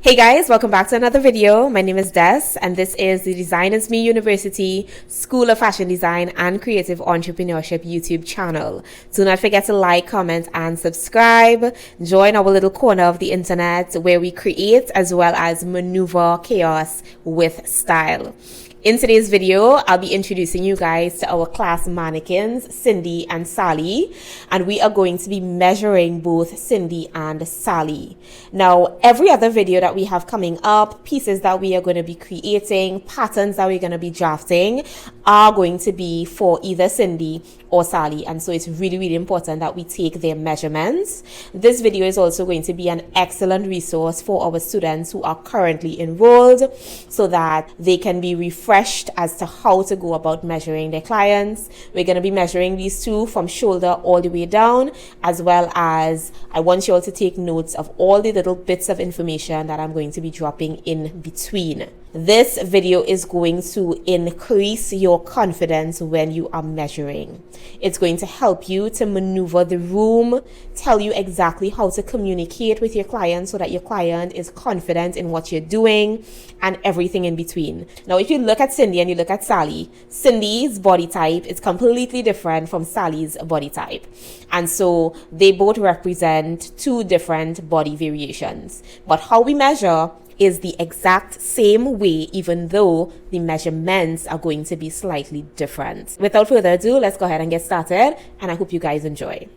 Hey guys, welcome back to another video. My name is Des and this is the Designisme University School of Fashion Design and Creative Entrepreneurship YouTube channel. Do not forget to like, comment and subscribe. Join our little corner of the internet where we create as well as maneuver chaos with style. In today's video, I'll be introducing you guys to our class mannequins, Cindy and Sally, and we are going to be measuring both Cindy and Sally. Now, every other video that we have coming up, pieces that we are going to be creating, patterns that we're going to be drafting are going to be for either Cindy or Sally, and so it's really important that we take their measurements. This video is also going to be an excellent resource for our students who are currently enrolled so that they can be refreshed as to how to go about measuring their clients. We're going to be measuring these two from shoulder all the way down, as well as I want you all to take notes of all the little bits of information that I'm going to be dropping in between. This video is going to increase your confidence when you are measuring. It's going to help you to maneuver the room, tell you exactly how to communicate with your client so that your client is confident in what you're doing and everything in between. Now, if you look at Cindy and you look at Sally, Cindy's body type is completely different from Sally's body type. And so they both represent two different body variations. But how we measure is the exact same way, even though the measurements are going to be slightly different. Without further ado, let's go ahead and get started, and I hope you guys enjoy.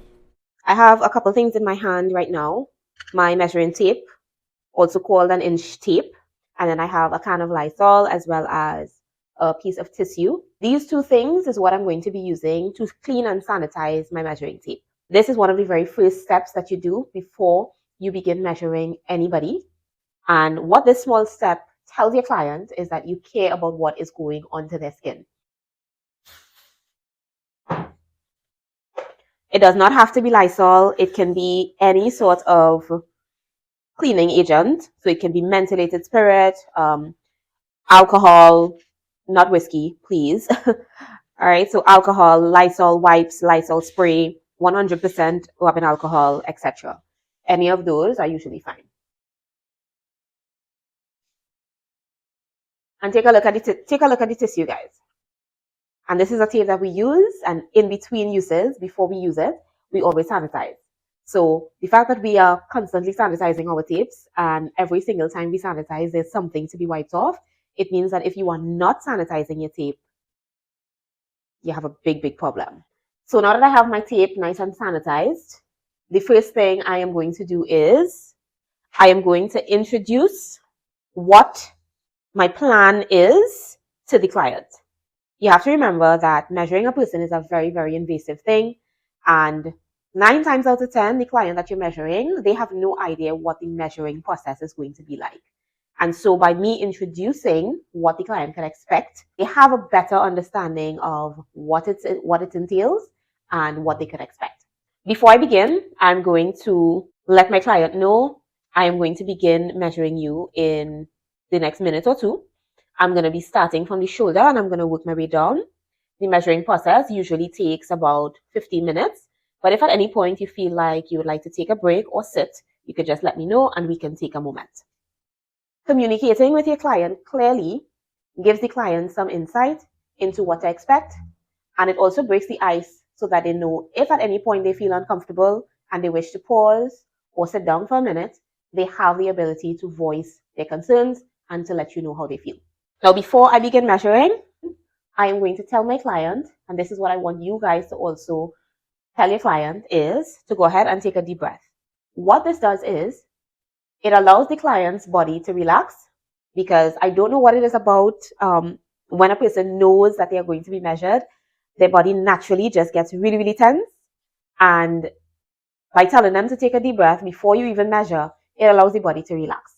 I have a couple things in my hand right now. My measuring tape, also called an inch tape, and then I have a can of Lysol as well as a piece of tissue. These two things is what I'm going to be using to clean and sanitize my measuring tape. This is one of the very first steps that you do before you begin measuring anybody. And what this small step tells your client is that you care about what is going onto their skin. It does not have to be Lysol. It can be any sort of cleaning agent. So it can be mentholated spirit, alcohol, not whiskey, please. All right, so alcohol, Lysol wipes, Lysol spray, 100% rubbing alcohol, etc. Any of those are usually fine. And take a look at the tissue, guys. And this is a tape that we use, and in between uses, before we use it, we always sanitize. So the fact that we are constantly sanitizing our tapes, and every single time we sanitize, there's something to be wiped off, it means that if you are not sanitizing your tape, you have a big problem. So now that I have my tape nice and sanitized, the first thing I am going to do is I am going to introduce what my plan is to the client. You have to remember that measuring a person is a very invasive thing, and 9 times out of 10, the client that you're measuring, they have no idea what the measuring process is going to be like. And so by me introducing what the client can expect, they have a better understanding of what it entails and what they can expect. Before I begin, I'm going to let my client know I am going to begin measuring you in the next minute or two. I'm going to be starting from the shoulder and I'm going to work my way down. The measuring process usually takes about 15 minutes. But if at any point you feel like you would like to take a break or sit, you could just let me know and we can take a moment. Communicating with your client clearly gives the client some insight into what to expect, and it also breaks the ice so that they know if at any point they feel uncomfortable and they wish to pause or sit down for a minute, they have the ability to voice their concerns and to let you know how they feel. Now, before I begin measuring, I am going to tell my client, and this is what I want you guys to also tell your client, is to go ahead and take a deep breath. What this does is it allows the client's body to relax, because I don't know what it is about when a person knows that they are going to be measured, their body naturally just gets really tense. And by telling them to take a deep breath before you even measure, it allows the body to relax.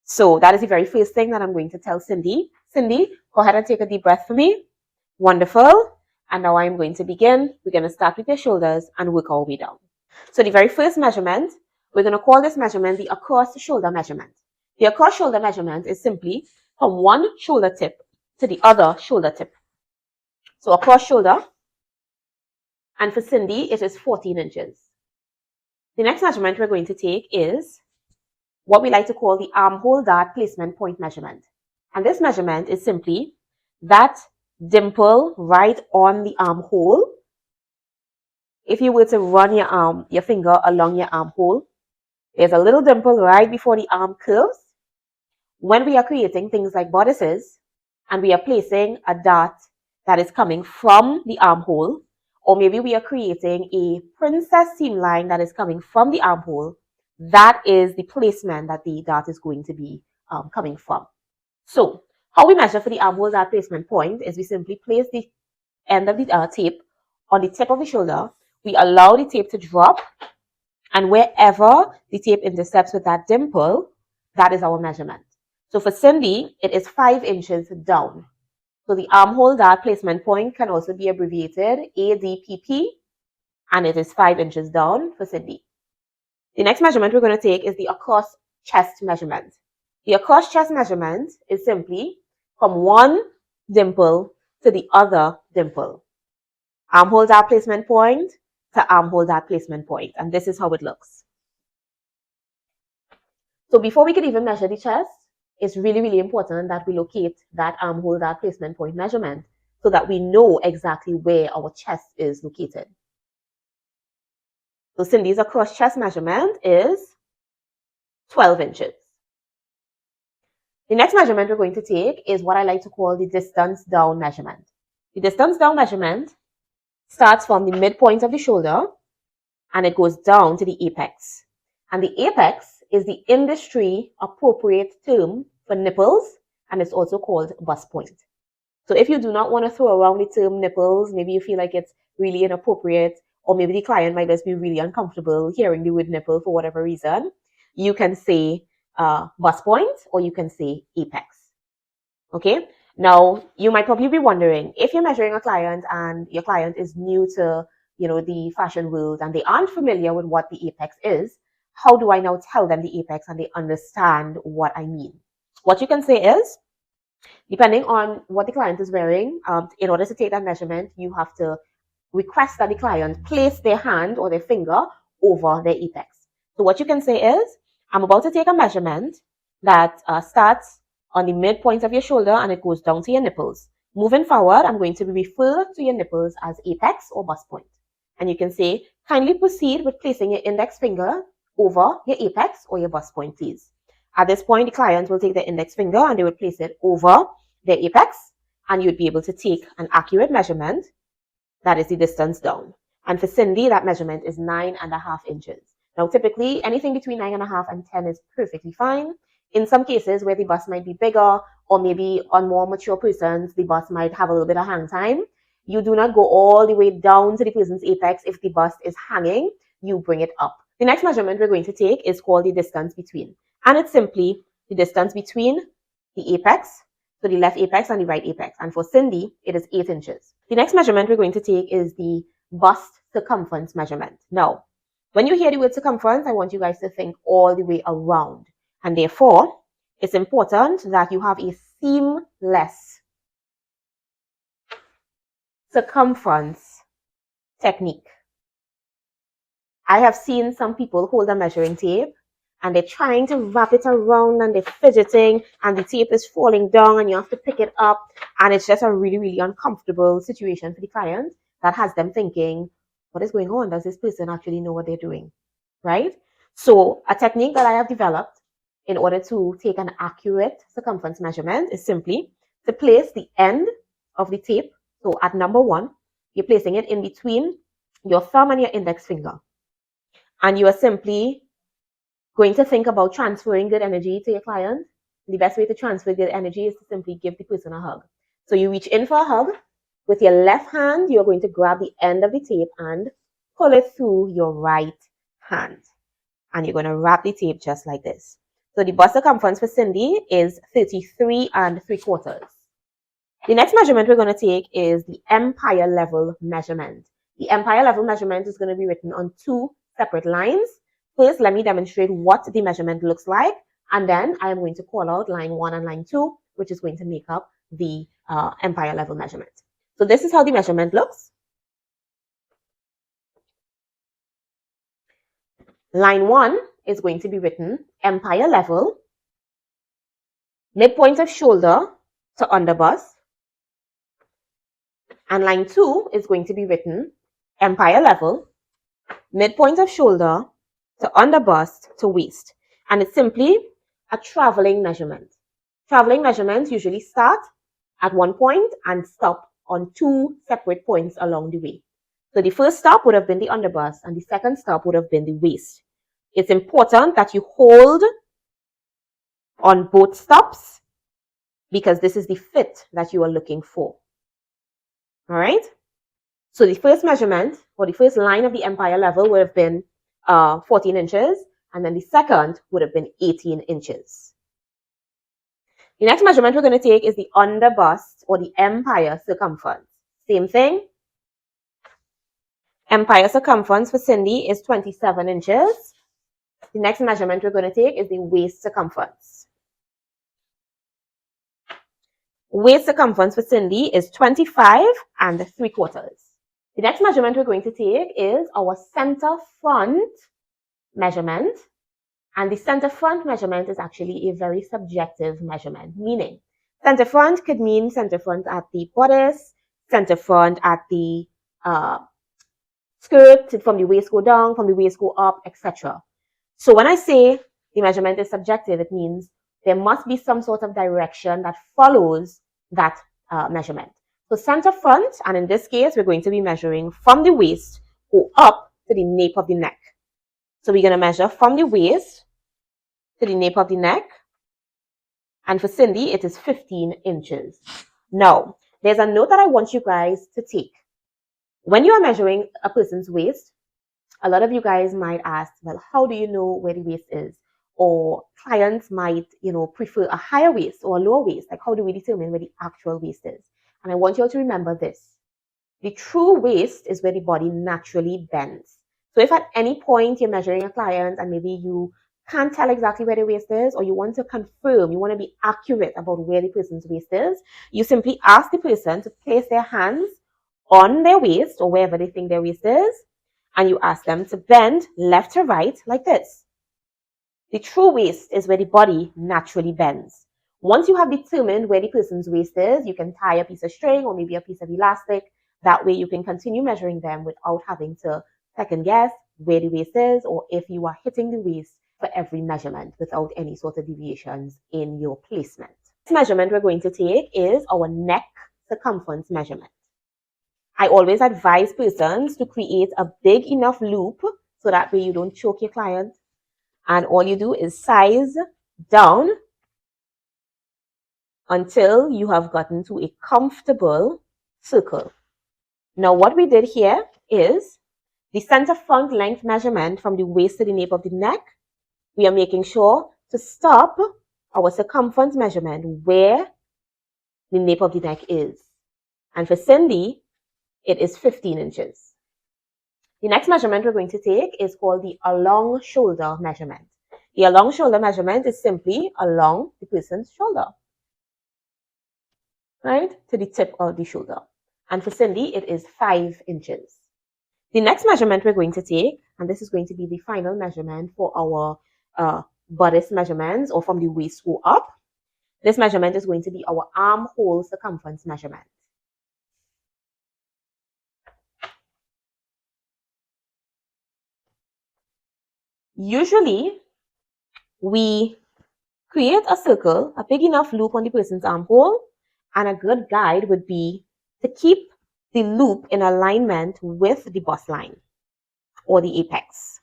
So that is the very first thing that I'm going to tell Cindy. Cindy, go ahead and take a deep breath for me. Wonderful. And now I'm going to begin. We're going to start with your shoulders and work our way down. So the very first measurement, we're going to call this measurement the across shoulder measurement. The across shoulder measurement is simply from one shoulder tip to the other shoulder tip. So across shoulder. And for Cindy, it is 14 inches. The next measurement we're going to take is what we like to call the armhole dart placement point measurement. And this measurement is simply that dimple right on the armhole. If you were to run your finger along your armhole, there's a little dimple right before the arm curves. When we are creating things like bodices and we are placing a dart that is coming from the armhole, or maybe we are creating a princess seam line that is coming from the armhole, that is the placement that the dart is going to be coming from. So how we measure for the armhole dart placement point is we simply place the end of the tape on the tip of the shoulder. We allow the tape to drop, and wherever the tape intercepts with that dimple, that is our measurement. So for Cindy, it is 5 inches down. So the armhole dart placement point can also be abbreviated ADPP, and it is 5 inches down for Cindy. The next measurement we're going to take is the across chest measurement. The across chest measurement is simply from one dimple to the other dimple. Armhole dart placement point to armhole dart placement point, and this is how it looks. So before we can even measure the chest, it's really, really important that we locate that armhole dart placement point measurement so that we know exactly where our chest is located. So Cindy's across chest measurement is 12 inches. The next measurement we're going to take is what I like to call the distance down measurement. The distance down measurement starts from the midpoint of the shoulder and it goes down to the apex. And the apex is the industry appropriate term for nipples, and it's also called bust point. So if you do not want to throw around the term nipples, maybe you feel like it's really inappropriate, or maybe the client might just be really uncomfortable hearing the word nipple for whatever reason, you can say bust point or you can say apex. Okay? Now, you might probably be wondering, if you're measuring a client and your client is new to the fashion world and they aren't familiar with what the apex is, how do I now tell them the apex and they understand what I mean? What you can say is, depending on what the client is wearing, in order to take that measurement, you have to request that the client place their hand or their finger over their apex. So what you can say is, I'm about to take a measurement that starts on the midpoint of your shoulder and it goes down to your nipples. Moving forward, I'm going to refer to your nipples as apex or bust point. And you can say, kindly proceed with placing your index finger over your apex or your bust point, please. At this point, the client will take their index finger and they will place it over their apex, and you'd be able to take an accurate measurement. That is the distance down. And for Cindy, that measurement is 9.5 inches. Now, typically, anything between 9.5 and 10 is perfectly fine. In some cases where the bust might be bigger, or maybe on more mature persons, the bust might have a little bit of hang time. You do not go all the way down to the person's apex. If the bust is hanging, you bring it up. The next measurement we're going to take is called the distance between. And it's simply the distance between the apex, so the left apex and the right apex. And for Cindy, it is 8 inches. The next measurement we're going to take is the bust circumference measurement. Now, when you hear the word circumference, I want you guys to think all the way around. And therefore, it's important that you have a seamless circumference technique. I have seen some people hold a measuring tape and they're trying to wrap it around and they're fidgeting and the tape is falling down and you have to pick it up, and it's just a really, really uncomfortable situation for the client that has them thinking, what is going on? Does this person actually know what they're doing? Right? So a technique that I have developed in order to take an accurate circumference measurement is simply to place the end of the tape. So at number 1, you're placing it in between your thumb and your index finger. And you are simply going to think about transferring good energy to your client. The best way to transfer good energy is to simply give the person a hug. So you reach in for a hug. With your left hand, you're going to grab the end of the tape and pull it through your right hand. And you're going to wrap the tape just like this. So the bust circumference for Cindy is 33 3/4. The next measurement we're going to take is the empire level measurement. The empire level measurement is going to be written on 2 separate lines. First, let me demonstrate what the measurement looks like, and then I am going to call out line 1 and line 2, which is going to make up the empire level measurement. So this is how the measurement looks. Line 1 is going to be written empire level, midpoint of shoulder to underbust, and line 2 is going to be written empire level, midpoint of shoulder to underbust to waist. And it's simply a traveling measurement. Traveling measurements usually start at one point and stop on 2 separate points along the way. So the first stop would have been the underbust and the second stop would have been the waist. It's important that you hold on both stops because this is the fit that you are looking for. All right. So the first measurement or the first line of the empire level would have been 14 inches, and then the second would have been 18 inches. The next measurement we're going to take is the underbust or the empire circumference. Same thing. Empire circumference for Cindy is 27 inches. The next measurement we're going to take is the waist circumference. Waist circumference for Cindy is 25 and 3/4. The next measurement we're going to take is our center front measurement. And the center front measurement is actually a very subjective measurement, meaning center front could mean center front at the bodice, center front at the skirt, from the waist go down, from the waist go up, etc. So when I say the measurement is subjective, it means there must be some sort of direction that follows that measurement. So center front, and in this case, we're going to be measuring from the waist go up to the nape of the neck. So we're going to measure from the waist to the nape of the neck. And for Cindy, it is 15 inches. Now, there's a note that I want you guys to take. When you are measuring a person's waist, a lot of you guys might ask, well, how do you know where the waist is? Or clients might, prefer a higher waist or a lower waist. Like, how do we determine where the actual waist is? And I want you all to remember this. The true waist is where the body naturally bends. So if at any point you're measuring a client and maybe you can't tell exactly where the waist is, or you want to confirm, you want to be accurate about where the person's waist is, you simply ask the person to place their hands on their waist or wherever they think their waist is, and you ask them to bend left to right like this. The true waist is where the body naturally bends. Once you have determined where the person's waist is, you can tie a piece of string or maybe a piece of elastic. That way you can continue measuring them without having to second guess where the waist is, or if you are hitting the waist for every measurement without any sort of deviations in your placement. This measurement we're going to take is our neck circumference measurement. I always advise persons to create a big enough loop so that way you don't choke your client. And all you do is size down until you have gotten to a comfortable circle. Now what we did here is the center front length measurement from the waist to the nape of the neck. We are making sure to stop our circumference measurement where the nape of the neck is. And for Cindy, it is 15 inches. The next measurement we're going to take is called the along shoulder measurement. The along shoulder measurement is simply along the person's shoulder, right, to the tip of the shoulder. And for Cindy, it is 5 inches. The next measurement we're going to take, and this is going to be the final measurement for our bodice measurements, or from the waist go up. This measurement is going to be our armhole circumference measurement. Usually, we create a circle, a big enough loop on the person's armhole, and a good guide would be to keep the loop in alignment with the bust line or the apex.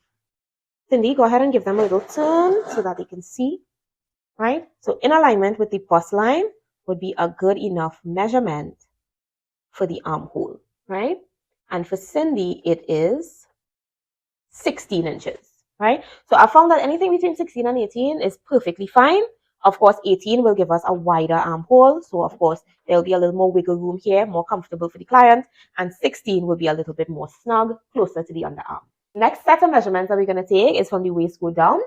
Cindy, go ahead and give them a little turn so that they can see, right? So in alignment with the bust line would be a good enough measurement for the armhole, right? And for Cindy, it is 16 inches, right? So I found that anything between 16 and 18 is perfectly fine. Of course, 18 will give us a wider armhole. So of course, there'll be a little more wiggle room here, more comfortable for the client. And 16 will be a little bit more snug, closer to the underarm. Next set of measurements that we're going to take is from the waist go down.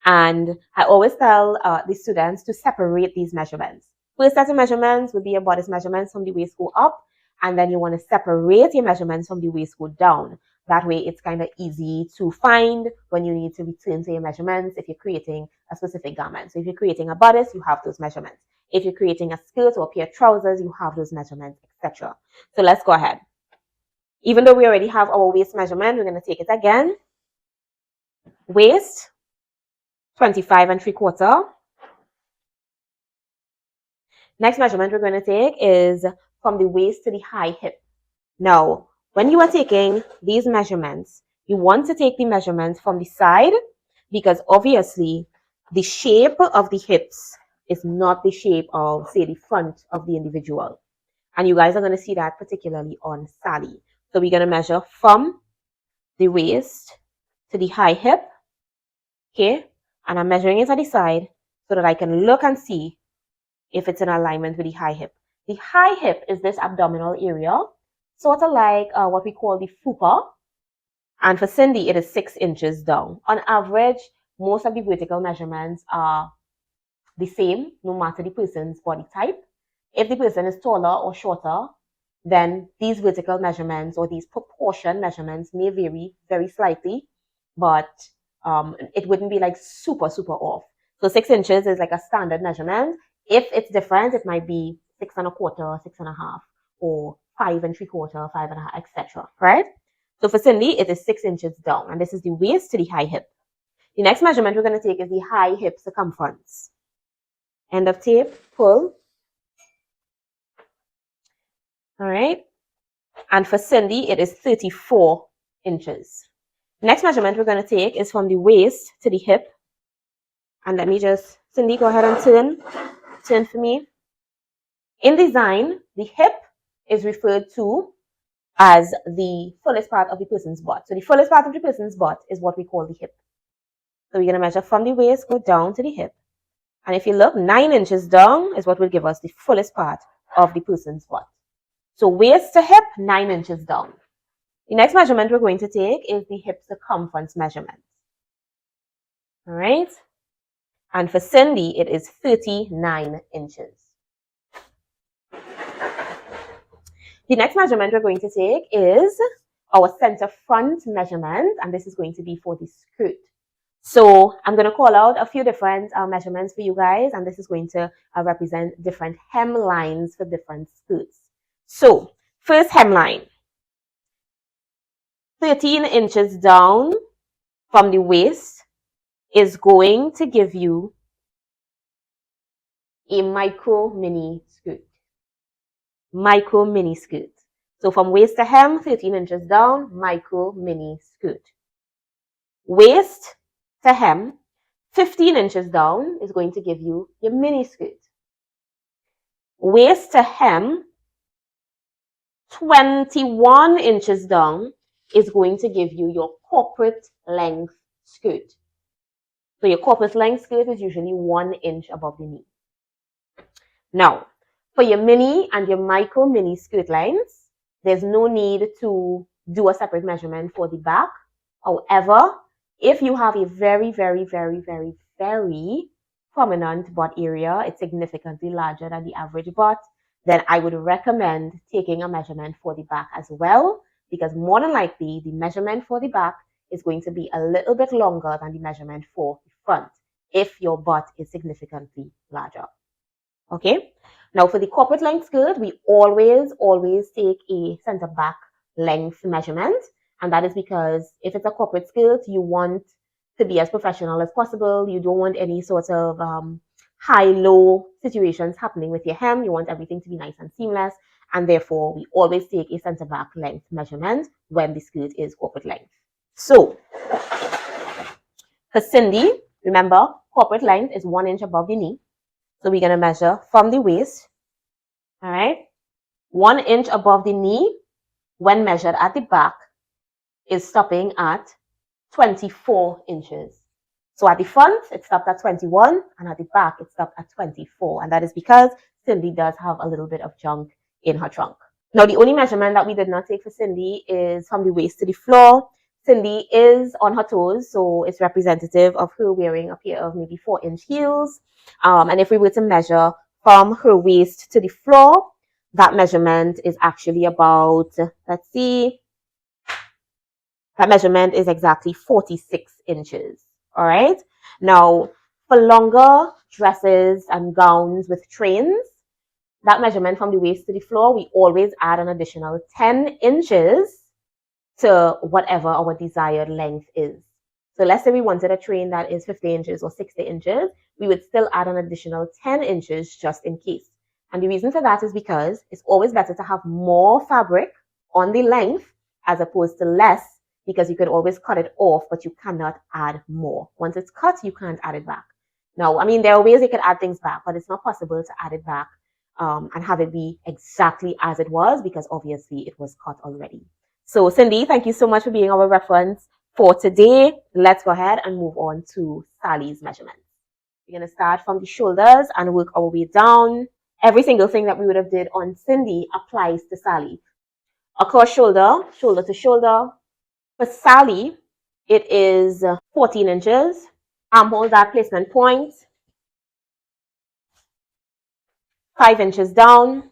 And I always tell the students to separate these measurements. First set of measurements would be your bodice measurements from the waist go up. And then you want to separate your measurements from the waist go down. That way it's kind of easy to find when you need to return to your measurements if you're creating a specific garment. So if you're creating a bodice, you have those measurements. If you're creating a skirt or a pair of trousers, you have those measurements, etc. So let's go ahead. Even though we already have our waist measurement, we're going to take it again. Waist, 25 3/4. Next measurement we're going to take is from the waist to the high hip. Now, when you are taking these measurements, you want to take the measurements from the side because obviously the shape of the hips is not the shape of, say, the front of the individual. And you guys are going to see that particularly on Sally. So we're going to measure from the waist to the high hip. Okay, and I'm measuring it at the side so that I can look and see if it's in alignment with the high hip. The high hip is this abdominal area, sort of like what we call the fupa. And for Cindy, it is 6 inches down. On average, most of the vertical measurements are the same, no matter the person's body type. If the person is taller or shorter, then these vertical measurements or these proportion measurements may vary very slightly, but it wouldn't be like super off. So 6 inches is like a standard measurement. If it's different, it might be 6 1/4, 6 1/2, or 5 3/4, 5 1/2, etc. Right? So for Cindy, it is 6 inches down, and this is the waist to the high hip. The next measurement we're going to take is the high hip circumference. End of tape, pull. All right. And for Cindy, it is 34 inches. Next measurement we're going to take is from the waist to the hip. And let me just, Cindy, go ahead and turn for me. In design, the hip is referred to as the fullest part of the person's butt. So the fullest part of the person's butt is what we call the hip. So we're going to measure from the waist, go down to the hip. And if you look, 9 inches down is what will give us the fullest part of the person's butt. So waist to hip, 9 inches down. The next measurement we're going to take is the hip circumference measurement. All right. And for Cindy, it is 39 inches. The next measurement we're going to take is our center front measurement, and this is going to be for the skirt. So I'm going to call out a few different measurements for you guys, and this is going to represent different hemlines for different skirts. So first hemline, 13 inches down from the waist is going to give you a micro mini skirt. Micro mini skirt. So from waist to hem, 13 inches down, micro mini skirt. Waist to hem, 15 inches down is going to give you your mini skirt. Waist to hem, 21 inches down is going to give you your corporate length skirt. So your corporate length skirt is usually 1 inch above the knee. Now, for your mini and your micro mini skirt lengths, there's no need to do a separate measurement for the back. However, if you have a very prominent butt area, it's significantly larger than the average butt, then I would recommend taking a measurement for the back as well, because more than likely the measurement for the back is going to be a little bit longer than the measurement for the front if your butt is significantly larger. Okay, now for the corporate length skirt, we always take a center back length measurement, and that is because if it's a corporate skirt, you want to be as professional as possible. You don't want any sort of high-low situations happening with your hem. You want everything to be nice and seamless, and therefore we always take a center back length measurement when the skirt is corporate length. So for Cindy, remember, corporate length is 1 inch above the knee. So we're going to measure from the waist, all right? 1 inch above the knee when measured at the back is stopping at 24 inches. So at the front, it stopped at 21, and at the back, it stopped at 24. And that is because Cindy does have a little bit of junk in her trunk. Now, the only measurement that we did not take for Cindy is from the waist to the floor. Cindy is on her toes, so it's representative of her wearing a pair of maybe 4-inch heels. And if we were to measure from her waist to the floor, that measurement is actually about, let's see, That measurement is exactly 46 inches. All right. Now, for longer dresses and gowns with trains, that measurement from the waist to the floor, we always add an additional 10 inches to whatever our desired length is. So let's say we wanted a train that is 50 inches or 60 inches, we would still add an additional 10 inches just in case. And the reason for that is because it's always better to have more fabric on the length as opposed to less, because you could always cut it off, but you cannot add more. Once it's cut, you can't add it back. Now, I mean, there are ways you could add things back, but it's not possible to add it back and have it be exactly as it was, because obviously it was cut already. So Cindy, thank you so much for being our reference for today. Let's go ahead and move on to Sally's measurements. We're going to start from the shoulders and work our way down. Every single thing that we would have did on Cindy applies to Sally. Across shoulder, shoulder to shoulder. For Sally, it is 14 inches. Armhole, that placement point, 5 inches down.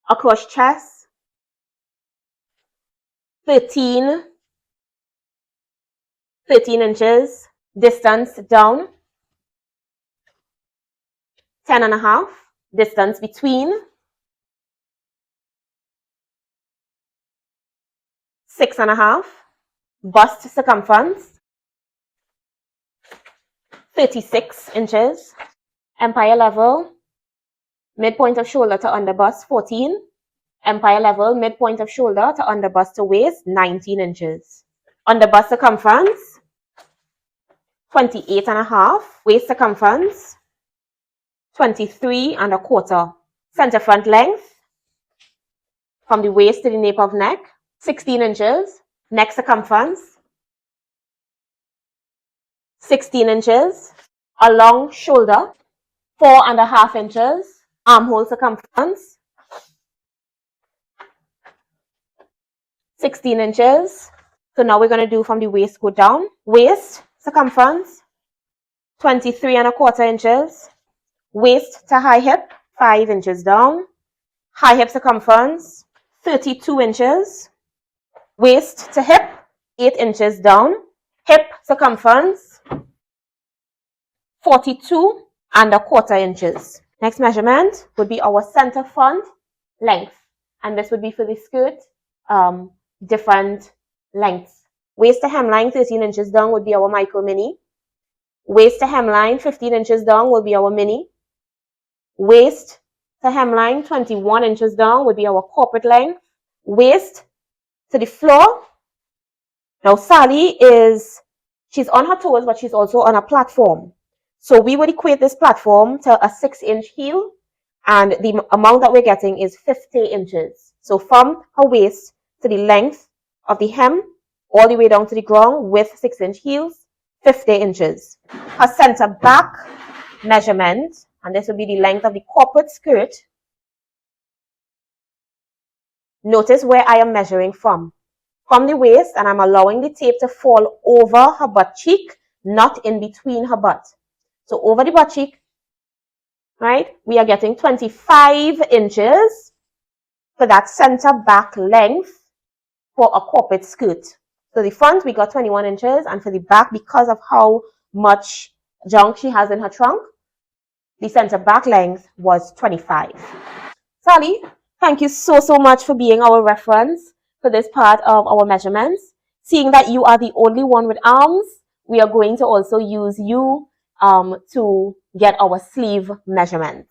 Across chest, 13 inches. Distance down, 10 and a half. Distance between, 6 and a half. Bust circumference, 36 inches. Empire level, midpoint of shoulder to under bust, 14. Empire level, midpoint of shoulder to under bust to waist, 19 inches. Under bust circumference, 28 and a half. Waist circumference, 23 and a quarter. Center front length, from the waist to the nape of neck, 16 inches. Neck circumference, 16 inches. Along shoulder, 4.5 inches. Armhole circumference, 16 inches. So now we're going to do from the waist go down. Waist circumference, 23.25 inches. Waist to high hip, 5 inches down. High hip circumference, 32 inches. Waist to hip, 8 inches down. Hip circumference, 42.25 inches. Next measurement would be our center front length. And this would be for the skirt, different lengths. Waist to hemline, 13 inches down would be our micro mini. Waist to hemline, 15 inches down will be our mini. Waist to hemline, 21 inches down would be our corporate length. Waist to the floor. Now Sally she's on her toes, but she's also on a platform. So we would equate this platform to a 6-inch heel, and the amount that we're getting is 50 inches. So from her waist to the length of the hem, all the way down to the ground with 6-inch heels, 50 inches. Her center back measurement, and this will be the length of the corporate skirt. Notice where I am measuring from. From the waist, and I'm allowing the tape to fall over her butt cheek, not in between her butt. So over the butt cheek, right, we are getting 25 inches for that center back length for a corporate skirt. So the front, we got 21 inches, and for the back, because of how much junk she has in her trunk, the center back length was 25. Sally, thank you so much for being our reference for this part of our measurements. Seeing that you are the only one with arms, we are going to also use you to get our sleeve measurements.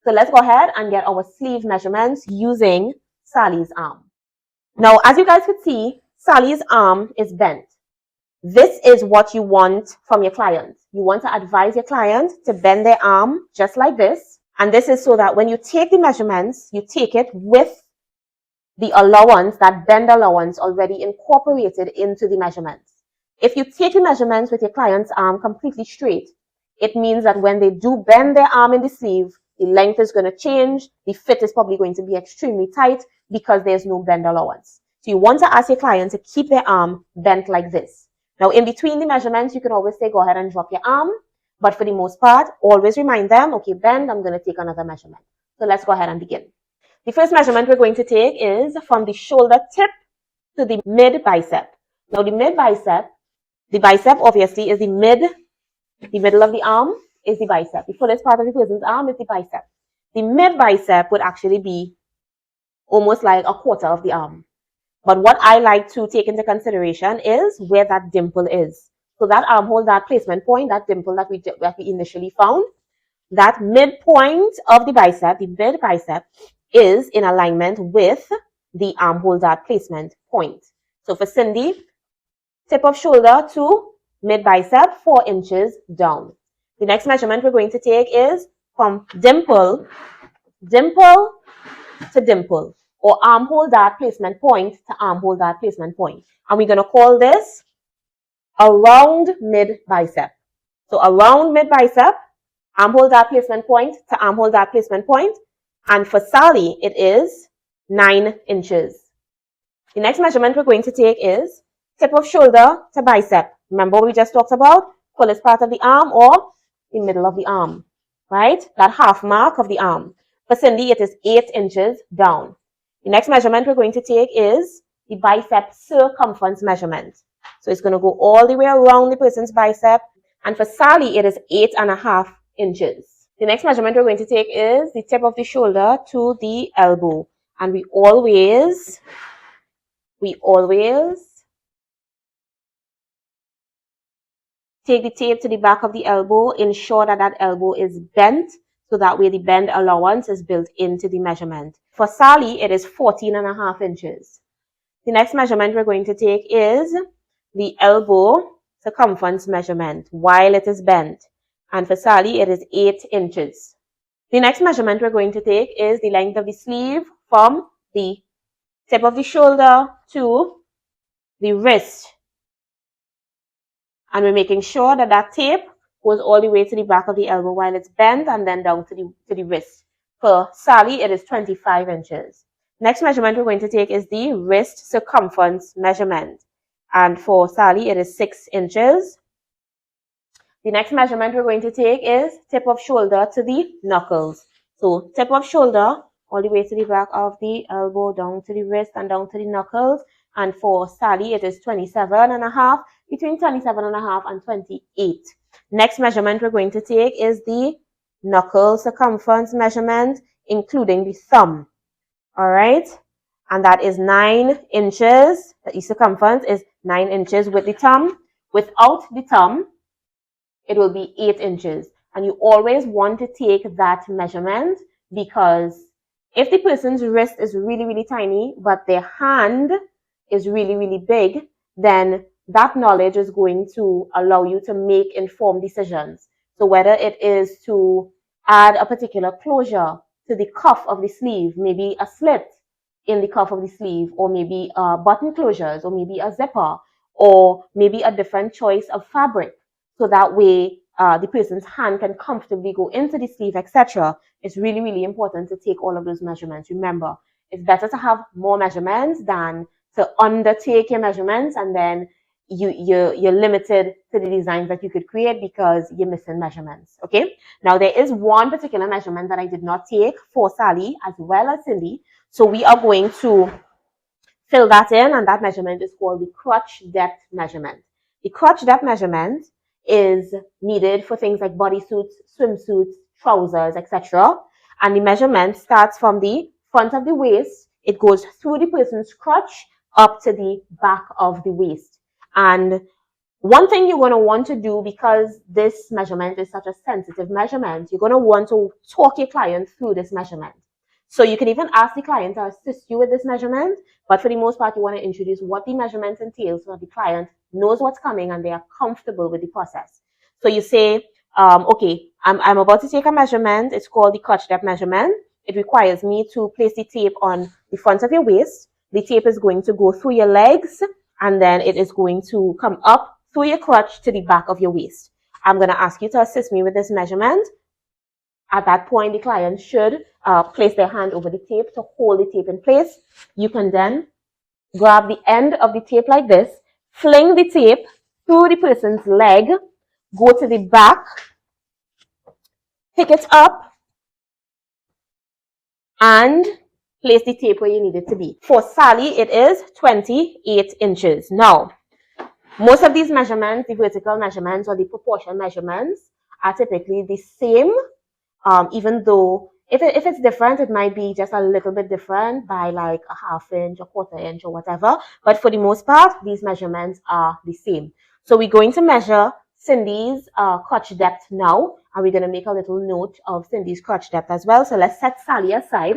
So let's go ahead and get our sleeve measurements using Sally's arm. Now, as you guys could see, Sally's arm is bent. This is what you want from your client. You want to advise your client to bend their arm just like this. And this is so that when you take the measurements, you take it with the allowance, that bend allowance already incorporated into the measurements. If you take the measurements with your client's arm completely straight, it means that when they do bend their arm in the sleeve, the length is going to change. The fit is probably going to be extremely tight because there's no bend allowance. So you want to ask your client to keep their arm bent like this. Now, in between the measurements, you can always say, go ahead and drop your arm. But for the most part, always remind them, okay, bend, I'm going to take another measurement. So let's go ahead and begin. The first measurement we're going to take is from the shoulder tip to the mid bicep. Now the mid bicep, the bicep obviously is the middle of the arm is the bicep. The fullest part of the person's arm is the bicep. The mid bicep would actually be almost like a quarter of the arm. But what I like to take into consideration is where that dimple is. So that armhole, that placement point, that dimple that we initially found, that midpoint of the bicep, the mid bicep, is in alignment with the armhole, that placement point. So for Cindy, tip of shoulder to mid bicep, 4 inches down. The next measurement we're going to take is from dimple to dimple, or armhole dart placement point to armhole dart placement point. And we're going to call this around mid bicep. So around mid bicep, armhole dart placement point to armhole dart placement point. And for Sally, it is 9 inches. The next measurement we're going to take is tip of shoulder to bicep. Remember what we just talked about? Fullest part of the arm or the middle of the arm, right? That half mark of the arm. For Cindy, it is 8 inches down. The next measurement we're going to take is the bicep circumference measurement. So it's going to go all the way around the person's bicep. And for Sally, it is 8.5 inches. The next measurement we're going to take is the tip of the shoulder to the elbow. And we always take the tape to the back of the elbow, ensure that that elbow is bent, so that way the bend allowance is built into the measurement. For Sally, it is 14.5 inches. The next measurement we're going to take is the elbow circumference measurement while it is bent. And for Sally, it is 8 inches. The next measurement we're going to take is the length of the sleeve from the tip of the shoulder to the wrist. And we're making sure that that tape goes all the way to the back of the elbow while it's bent, and then down to the wrist. For Sally, it is 25 inches. Next measurement we're going to take is the wrist circumference measurement. And for Sally, it is 6 inches. The next measurement we're going to take is tip of shoulder to the knuckles. So tip of shoulder all the way to the back of the elbow, down to the wrist and down to the knuckles. And for Sally, it is 27.5, between 27.5 and 28. Next measurement we're going to take is the knuckle circumference measurement, including the thumb. All right. And that is 9 inches. The circumference is 9 inches with the thumb. Without the thumb, it will be 8 inches. And you always want to take that measurement, because if the person's wrist is really, really tiny, but their hand is really, really big, then that knowledge is going to allow you to make informed decisions. So whether it is to add a particular closure to the cuff of the sleeve, maybe a slit in the cuff of the sleeve, or maybe button closures, or maybe a zipper, or maybe a different choice of fabric, so that way the person's hand can comfortably go into the sleeve, etc. It's really, really important to take all of those measurements. Remember, it's better to have more measurements than to undertake your measurements and then you're limited to the designs that you could create because you're missing measurements. Okay. Now there is one particular measurement that I did not take for Sally as well as Cindy. So we are going to fill that in, and that measurement is called the crotch depth measurement. The crotch depth measurement is needed for things like bodysuits, swimsuits, trousers, etc. And the measurement starts from the front of the waist. It goes through the person's crotch up to the back of the waist. And one thing you're going to want to do, because this measurement is such a sensitive measurement, you're going to want to talk your client through this measurement. So you can even ask the client to assist you with this measurement, but for the most part, you want to introduce what the measurement entails so that the client knows what's coming and they are comfortable with the process. So you say, okay, I'm about to take a measurement. It's called the crotch depth measurement. It requires me to place the tape on the front of your waist. The tape is going to go through your legs, and then it is going to come up through your crotch to the back of your waist. I'm going to ask you to assist me with this measurement. At that point, the client should place their hand over the tape to hold the tape in place. You can then grab the end of the tape like this, fling the tape through the person's leg, go to the back, pick it up, and place the tape where you need it to be. For Sally, it is 28 inches. Now, most of these measurements, the vertical measurements or the proportion measurements, are typically the same, even though if it's different, it might be just a little bit different by like a half inch, a quarter inch, or whatever. But for the most part, these measurements are the same. So we're going to measure Cindy's crotch depth now, and we're going to make a little note of Cindy's crotch depth as well. So let's set Sally aside.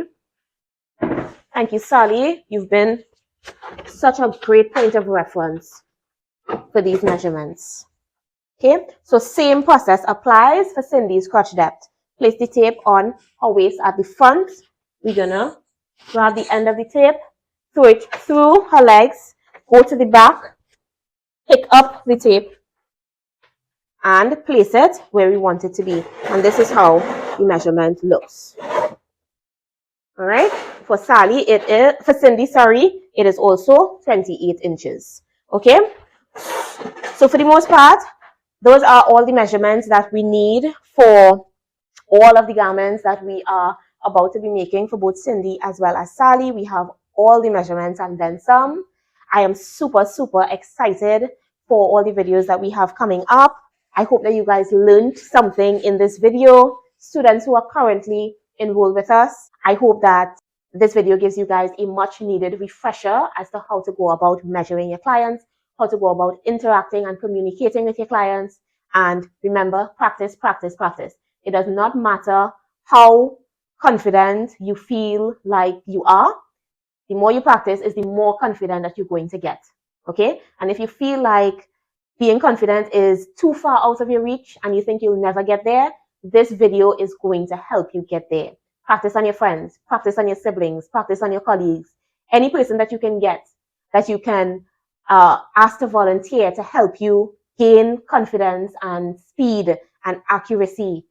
Thank you, Sally. You've been such a great point of reference for these measurements. Okay, so same process applies for Cindy's crotch depth. Place the tape on her waist at the front. We're gonna grab the end of the tape, throw it through her legs, go to the back, pick up the tape, and place it where we want it to be. And this is how the measurement looks. All right, for Cindy, it is also 28 inches. Okay, so for the most part, those are all the measurements that we need for all of the garments that we are about to be making for both Cindy as well as Sally. We have all the measurements and then some. I am super, super excited for all the videos that we have coming up. I hope that you guys learned something in this video. Students who are currently enrolled with us, I hope that this video gives you guys a much needed refresher as to how to go about measuring your clients, how to go about interacting and communicating with your clients. And remember, practice, practice, practice. It does not matter how confident you feel like you are. The more you practice is the more confident that you're going to get. Okay? And if you feel like being confident is too far out of your reach and you think you'll never get there, this video is going to help you get there. Practice on your friends, practice on your siblings, practice on your colleagues, any person that you can get, that you can ask to volunteer to help you gain confidence and speed and accuracy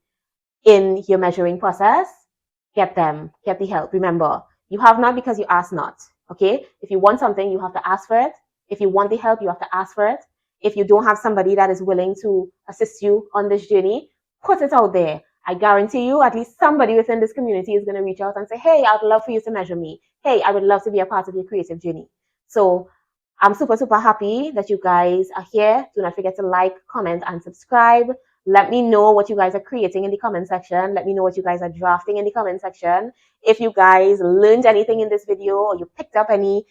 in your measuring process. Get them, get the help. Remember, you have not because you ask not. Okay? If you want something, you have to ask for it. If you want the help, you have to ask for it. If you don't have somebody that is willing to assist you on this journey, put it out there. I guarantee you at least somebody within this community is going to reach out and say, hey, I'd love for you to measure me. Hey, I would love to be a part of your creative journey. So I'm super, super happy that you guys are here. Do not forget to like, comment, and subscribe. Let me know what you guys are creating in the comment section. Let me know what you guys are drafting in the comment section. If you guys learned anything in this video or you picked up any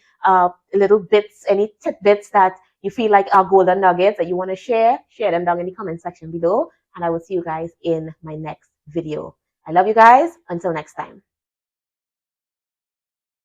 little bits, any tidbits that you feel like are golden nuggets that you want to share them down in the comment section below. And I will see you guys in my next video. I love you guys. Until next time.